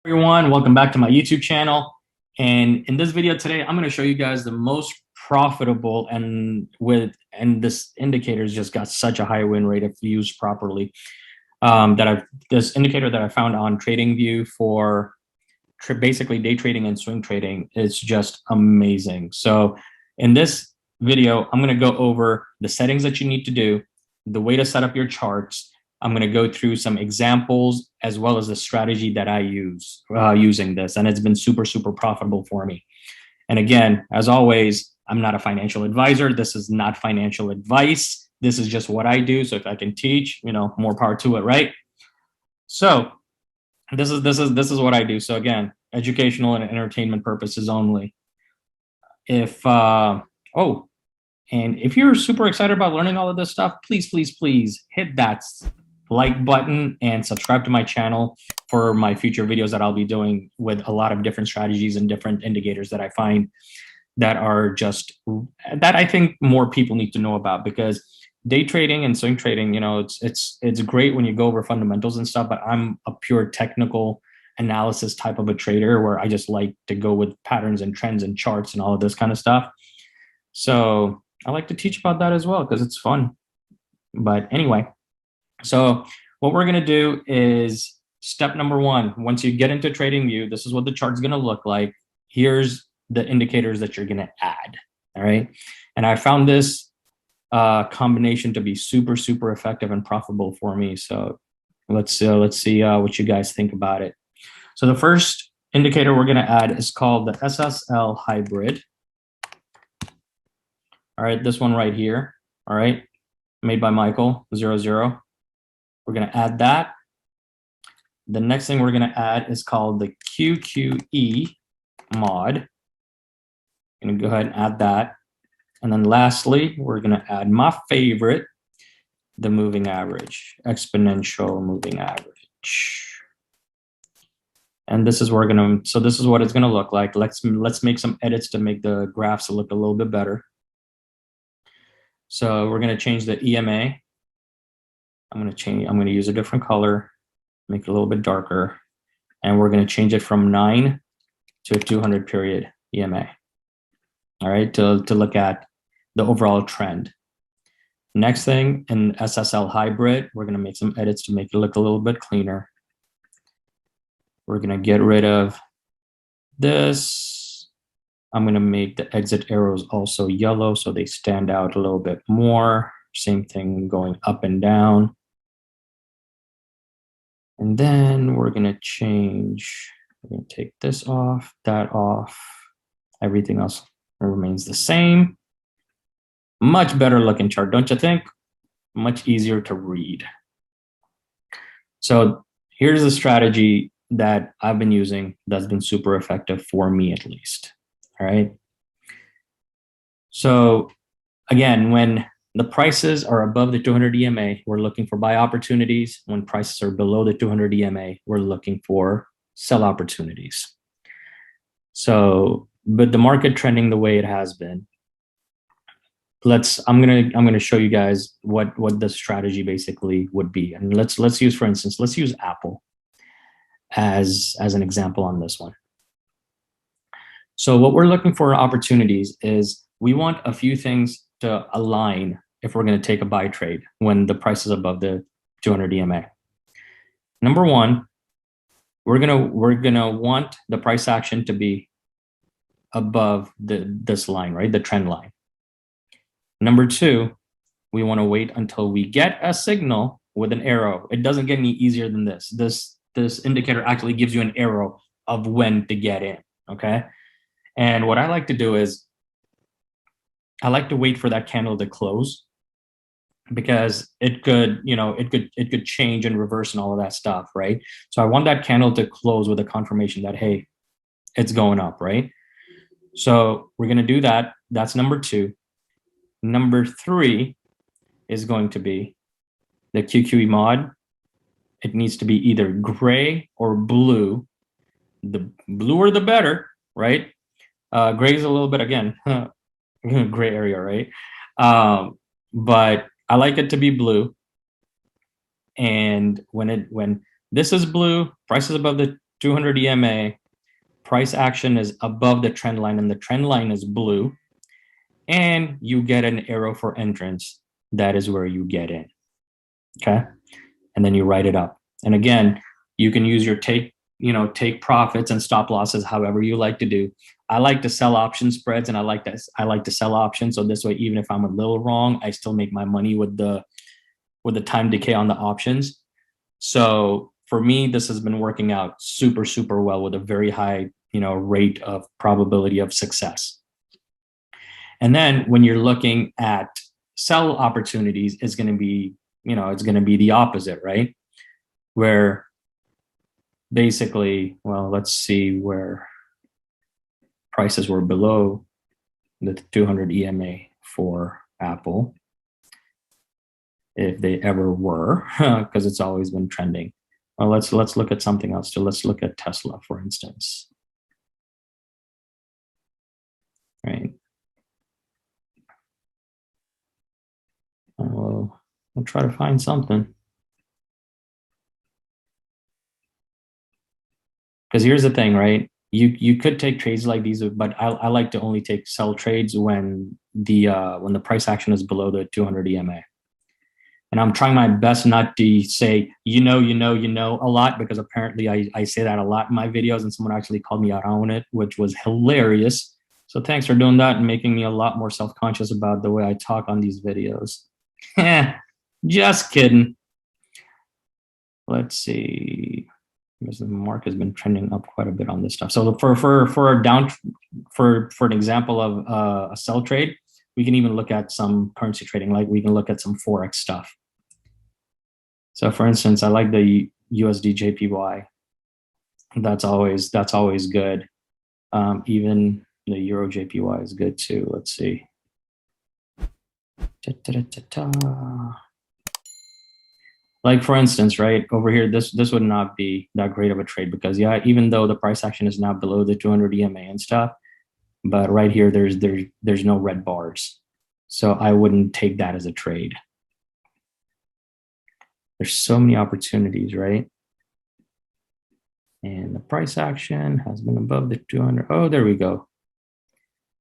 Everyone, welcome back to my YouTube channel. And in this video today, I'm going to show you guys the most profitable and this indicator's just got such a high win rate if used properly. This indicator that I found on TradingView for basically day trading and swing trading is just amazing. So in this video, I'm going to go over the settings that you need to do, the way to set up your charts. I'm going to go through some examples as well as the strategy that I use using this. And it's been super, super profitable for me. And again, as always, I'm not a financial advisor. This is not financial advice. This is just what I do. So if I can teach, more power to it, right? So this is what I do. So again, educational and entertainment purposes only. And if you're super excited about learning all of this stuff, please hit that like button and subscribe to my channel for my future videos that I'll be doing with a lot of different strategies and different indicators that I find that are that I think more people need to know about, because day trading and swing trading, it's great when you go over fundamentals and stuff, but I'm a pure technical analysis type of a trader where I just like to go with patterns and trends and charts and all of this kind of stuff. So I like to teach about that as well because it's fun. But anyway, so what we're going to do is step number one. Once you get into TradingView, this is what the chart's going to look like. Here's the indicators that you're going to add. All right. And I found this combination to be super, super effective and profitable for me. So let's see what you guys think about it. So the first indicator we're going to add is called the SSL hybrid. All right, this one right here. All right, made by Michael 00. We're going to add that. The next thing we're going to add is called the QQE mod. I'm going to go ahead and add that. And then lastly, we're going to add my favorite, the moving average, exponential moving average. And this is where we're going to, so this is what it's going to look like. Let's make some edits to make the graphs look a little bit better. So we're going to change the EMA. I'm going to use a different color, make it a little bit darker. And we're going to change it from 9 to a 200 period EMA. All right, to look at the overall trend. Next thing, in SSL hybrid, we're going to make some edits to make it look a little bit cleaner. We're going to get rid of this. I'm going to make the exit arrows also yellow so they stand out a little bit more. Same thing going up and down. And then we're going to change, we're going to take this off, that off. Everything else remains the same. Much better looking chart, don't you think? Much easier to read. So here's a strategy that I've been using that's been super effective for me, at least. All right. So again, when the prices are above the 200 EMA, we're looking for buy opportunities. When prices are below the 200 EMA, we're looking for sell opportunities. So, but the market trending the way it has been, I'm gonna show you guys what the strategy basically would be. And let's use, for instance, let's use Apple as an example on this one. So what we're looking for opportunities is we want a few things to align if we're going to take a buy trade when the price is above the 200 EMA. Number one, we're gonna want the price action to be above this line, right? The trend line. Number two, we want to wait until we get a signal with an arrow. It doesn't get any easier than this. This indicator actually gives you an arrow of when to get in, okay? And what I like to do is I like to wait for that candle to close, because it could, it could change and reverse and all of that stuff, right? So I want that candle to close with a confirmation that, hey, it's going up, right? So we're going to do that. That's number two. Number three is going to be the QQE mod. It needs to be either gray or blue. The bluer the better, right? Gray is a little bit, again, gray area, right? But I like it to be blue. And when this is blue, price is above the 200 EMA, price action is above the trend line and the trend line is blue, and you get an arrow for entrance, that is where you get in. Okay. And then you write it up. And again, you can use your take profits and stop losses however you like to do. I like to sell option spreads, and I like to sell options. So this way, even if I'm a little wrong, I still make my money with the time decay on the options. So for me, this has been working out super, super well with a very high, rate of probability of success. And then when you're looking at sell opportunities, it's going to be, it's going to be the opposite, right? Where basically, well, let's see where prices were below the 200 EMA for Apple, if they ever were, because it's always been trending. Well, let's look at something else too. Let's look at Tesla, for instance. Right. We'll try to find something. Because here's the thing, right? You could take trades like these, but I like to only take sell trades when the price action is below the 200 EMA. And I'm trying my best not to say, a lot, because apparently I say that a lot in my videos, and someone actually called me out on it, which was hilarious. So thanks for doing that and making me a lot more self-conscious about the way I talk on these videos. Just kidding. Let's see. Because the market has been trending up quite a bit on this stuff. So for an example of a sell trade, we can even look at some currency trading, like we can look at some Forex stuff. So for instance, I like the USD JPY. That's always good. Even the Euro JPY is good too. Let's see. Like for instance, right over here, this would not be that great of a trade, because even though the price action is now below the 200 EMA and stuff, but right here there's no red bars, so I wouldn't take that as a trade. There's so many opportunities, right? And the price action has been above the 200. Oh, there we go.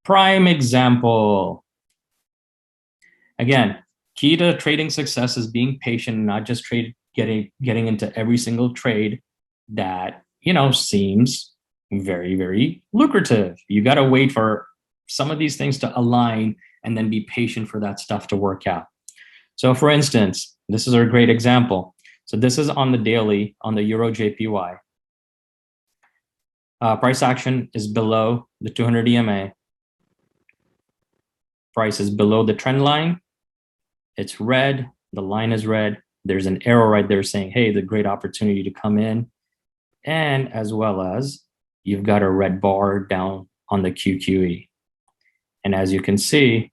Prime example. Again, key to trading success is being patient, not just getting into every single trade that seems very, very lucrative. You got to wait for some of these things to align and then be patient for that stuff to work out. So for instance, this is a great example. So this is on the daily on the Euro JPY. Price action is below the 200 EMA. Price is below the trend line. It's red. The line is red. There's an arrow right there saying, hey, the great opportunity to come in. And as well as you've got a red bar down on the QQE. And as you can see,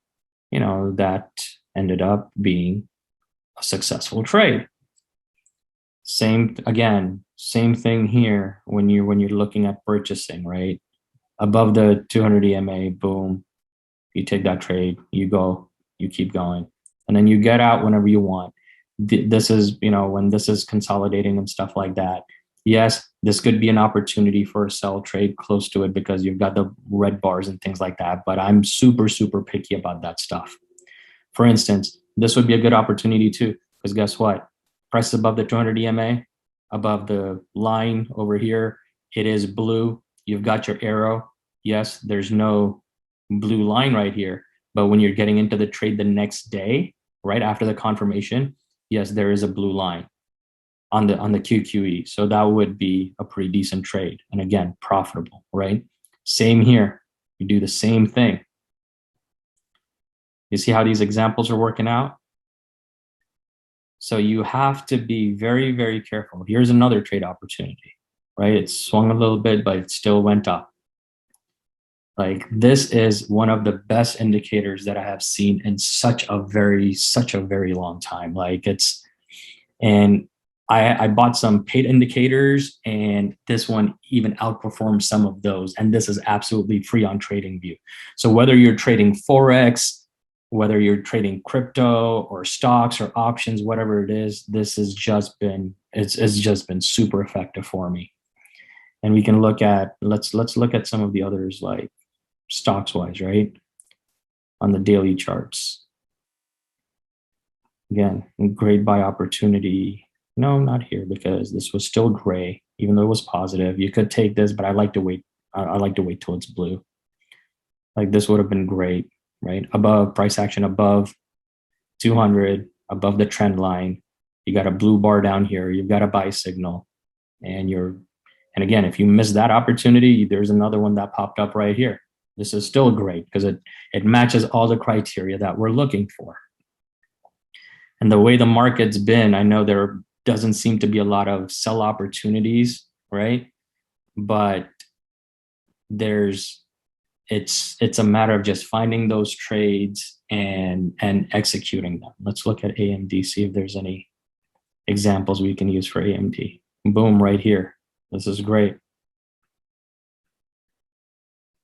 that ended up being a successful trade. Same thing here when you're looking at purchasing, right? Above the 200 EMA, boom, you take that trade, you go, you keep going, and then you get out whenever you want. This is, when this is consolidating and stuff like that. Yes, this could be an opportunity for a sell trade close to it because you've got the red bars and things like that, but I'm super, super picky about that stuff. For instance, this would be a good opportunity too, because guess what? Price is above the 200 EMA, above the line over here. It is blue. You've got your arrow. Yes, there's no blue line right here, but when you're getting into the trade the next day, right after the confirmation, yes, there is a blue line on the QQE. So that would be a pretty decent trade. And again, profitable, right? Same here. You do the same thing. You see how these examples are working out? So you have to be very, very careful. Here's another trade opportunity, right? It swung a little bit, but it still went up. Like, this is one of the best indicators that I have seen in such a very long time. Like, and I bought some paid indicators, and this one even outperformed some of those. And this is absolutely free on TradingView. So whether you're trading Forex, whether you're trading crypto or stocks or options, whatever it is, this has just been, it's just been super effective for me. And we can look at, let's look at some of the others, like stocks wise, right? On the daily charts. Again, great buy opportunity. No, not here, because this was still gray, even though it was positive. You could take this, but I like to wait. I like to wait till it's blue. Like this would have been great, right? Above price action, above 200, above the trend line. You got a blue bar down here. You've got a buy signal, and again, if you miss that opportunity, there's another one that popped up right here. This is still great because it matches all the criteria that we're looking for. And the way the market's been, I know there doesn't seem to be a lot of sell opportunities, right? But it's a matter of just finding those trades and executing them. Let's look at AMD, see if there's any examples we can use for AMD. Boom, right here. This is great.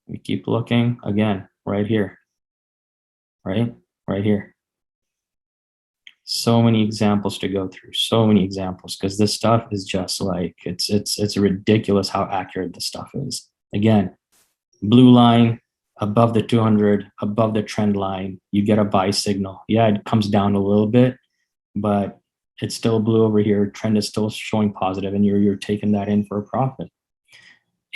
We keep looking again, right here, right here. So many examples to go through, so many examples, because this stuff is just like, it's ridiculous how accurate this stuff is. Again, blue line above the 200, above the trend line, you get a buy signal. Yeah, it comes down a little bit, but it's still blue over here. Trend is still showing positive, and you're taking that in for a profit.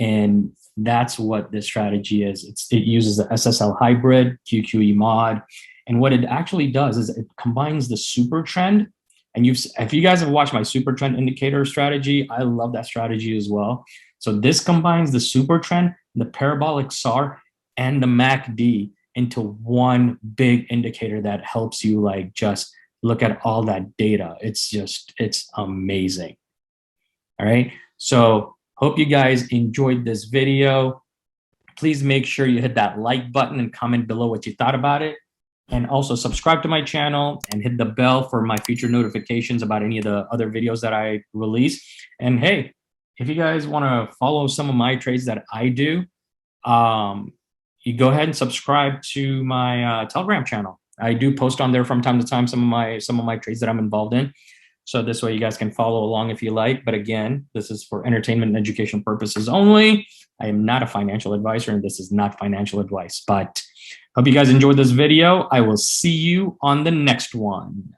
And that's what this strategy is. It uses the SSL hybrid, QQE mod. And what it actually does is it combines the super trend. And if you guys have watched my super trend indicator strategy, I love that strategy as well. So this combines the super trend, the parabolic SAR, and the MACD into one big indicator that helps you like just look at all that data. It's amazing. All right. So hope you guys enjoyed this video. Please make sure you hit that like button and comment below what you thought about it. And also subscribe to my channel and hit the bell for my future notifications about any of the other videos that I release. And hey, if you guys want to follow some of my trades that I do, you go ahead and subscribe to my Telegram channel. I do post on there from time to time some of my trades that I'm involved in. So this way you guys can follow along if you like. But again, this is for entertainment and education purposes only. I am not a financial advisor, and this is not financial advice. But hope you guys enjoyed this video. I will see you on the next one.